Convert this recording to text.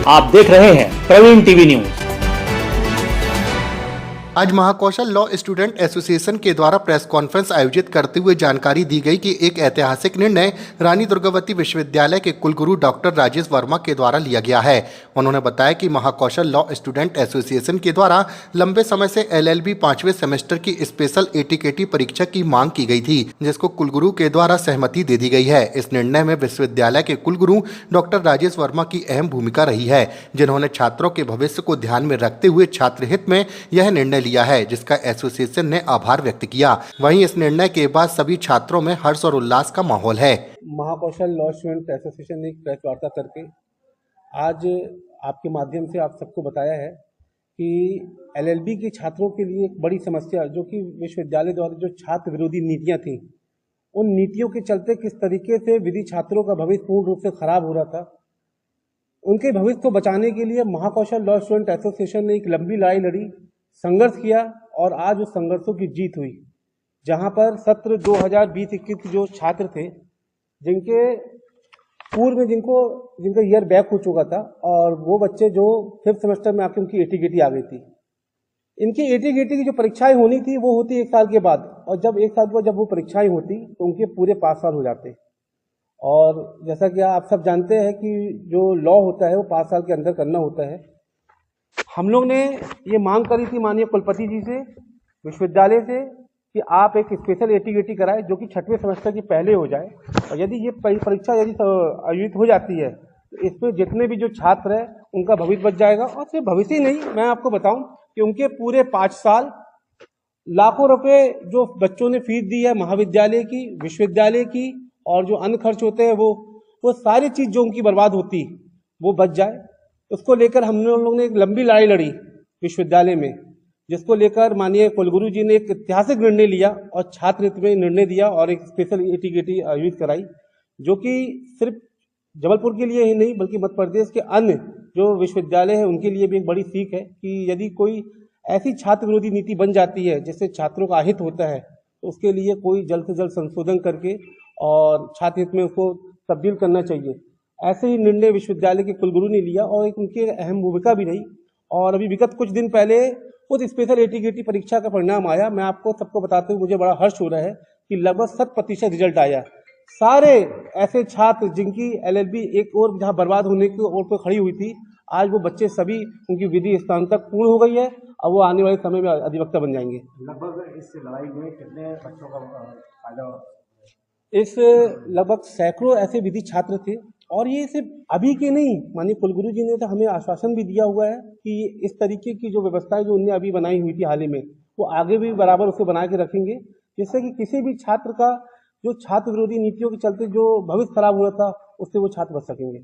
आप देख रहे हैं प्रवीण टीवी न्यूज। आज महाकौशल लॉ स्टूडेंट एसोसिएशन के द्वारा प्रेस कॉन्फ्रेंस आयोजित करते हुए जानकारी दी गई कि एक ऐतिहासिक निर्णय रानी दुर्गावती विश्वविद्यालय के कुलगुरु डॉक्टर राजेश वर्मा के द्वारा लिया गया है। उन्होंने बताया कि महाकौशल लॉ स्टूडेंट एसोसिएशन के द्वारा लंबे समय से LLB 5वें सेमेस्टर की स्पेशल ATKT परीक्षा की मांग की गई थी, जिसको कुलगुरु के द्वारा सहमति दे दी गई है। इस निर्णय में विश्वविद्यालय के कुलगुरु डॉक्टर राजेश वर्मा की अहम भूमिका रही है, जिन्होंने छात्रों के भविष्य को ध्यान में रखते हुए छात्र हित में यह निर्णय लिया है, जिसका एसोसिएशन ने आभार व्यक्त किया। वहीं इस निर्णय के बाद सभी छात्रों में हर्ष और उल्लास का माहौल है। महाकौशल लॉ स्टूडेंट एसोसिएशन ने एक प्रेस वार्ता करके आज आपके माध्यम से आप सबको बताया है कि LLB के छात्रों के लिए एक बड़ी समस्या जो कि विश्वविद्यालय द्वारा जो छात्र विरोधी नीतियां थी, उन नीतियों के चलते किस तरीके से विधि छात्रों का भविष्य पूर्ण रूप से खराब हो रहा था, उनके भविष्य को बचाने के लिए महाकौशल लॉ स्टूडेंट एसोसिएशन ने एक लंबी लड़ाई लड़ी, संघर्ष किया और आज उस संघर्षों की जीत हुई। जहां पर सत्र 2020-21 जो छात्र थे, जिनके पूर्व में जिनका ईयर बैक हो चुका था और वो बच्चे जो 5th सेमेस्टर में आके उनकी ATKT आ गई थी, इनकी ATKT की जो परीक्षाएं होनी थी वो होती 1 साल के बाद, और जब 1 साल के बाद जब वो परीक्षाएं होती तो उनके पूरे 5 साल हो जाते। और जैसा कि आप सब जानते हैं कि जो लॉ होता है वो 5 साल के अंदर करना होता है। हम लोग ने ये मांग करी थी माननीय कुलपति जी से, विश्वविद्यालय से, कि आप एक स्पेशल ATKT कराएं जो कि 6वें सेमेस्टर की पहले हो जाए, और यदि ये परीक्षा यदि आयोजित हो जाती है तो इसमें जितने भी जो छात्र हैं उनका भविष्य बच जाएगा। और सिर्फ भविष्य ही नहीं, मैं आपको बताऊं कि उनके पूरे 5 साल लाखों रुपए जो बच्चों ने फीस दी है महाविद्यालय की, विश्वविद्यालय की, और जो अन्य खर्च होते हैं वो सारी चीज जो उनकी बर्बाद होती वो बच जाए। उसको लेकर हम लोग ने एक लंबी लड़ाई लड़ी विश्वविद्यालय में, जिसको लेकर माननीय कुलगुरु जी ने एक ऐतिहासिक निर्णय लिया और छात्र हित में निर्णय दिया और एक स्पेशल ATKT आयोजित कराई, जो कि सिर्फ जबलपुर के लिए ही नहीं बल्कि मध्य प्रदेश के अन्य जो विश्वविद्यालय है उनके लिए भी एक बड़ी सीख है कि यदि कोई ऐसी छात्र विरोधी नीति बन जाती है जिससे छात्रों का अहित होता है तो उसके लिए कोई जल्द से जल्द संशोधन करके और छात्र हित में उसको तब्दील करना चाहिए। ऐसे ही निर्णय विश्वविद्यालय के कुलगुरु ने लिया और एक उनकी अहम भूमिका भी रही। और अभी विगत कुछ दिन पहले उस स्पेशल ATKT परीक्षा का परिणाम आया। मैं आपको सबको बताते हुए मुझे बड़ा हर्ष हो रहा है कि लगभग 100% रिजल्ट आया। सारे ऐसे छात्र जिनकी LLB एक और जहां बर्बाद होने की ओर पर खड़ी हुई थी, आज वो बच्चे सभी उनकी विधि स्थान तक पूर्ण हो गई है। अब वो आने वाले समय में अधिवक्ता बन जाएंगे। लगभग इस लड़ाई में कितने बच्चों का फायदा? इस लगभग सैकड़ों ऐसे विधि छात्र थे, और ये सिर्फ अभी के नहीं, माननीय कुलगुरु जी ने तो हमें आश्वासन भी दिया हुआ है कि इस तरीके की जो व्यवस्थाएं जो उन्होंने अभी बनाई हुई थी हाल ही में, वो आगे भी बराबर उसे बना के रखेंगे, जिससे कि किसी भी छात्र का जो छात्र विरोधी नीतियों के चलते जो भविष्य खराब हुआ था उससे वो छात्र बच सकेंगे।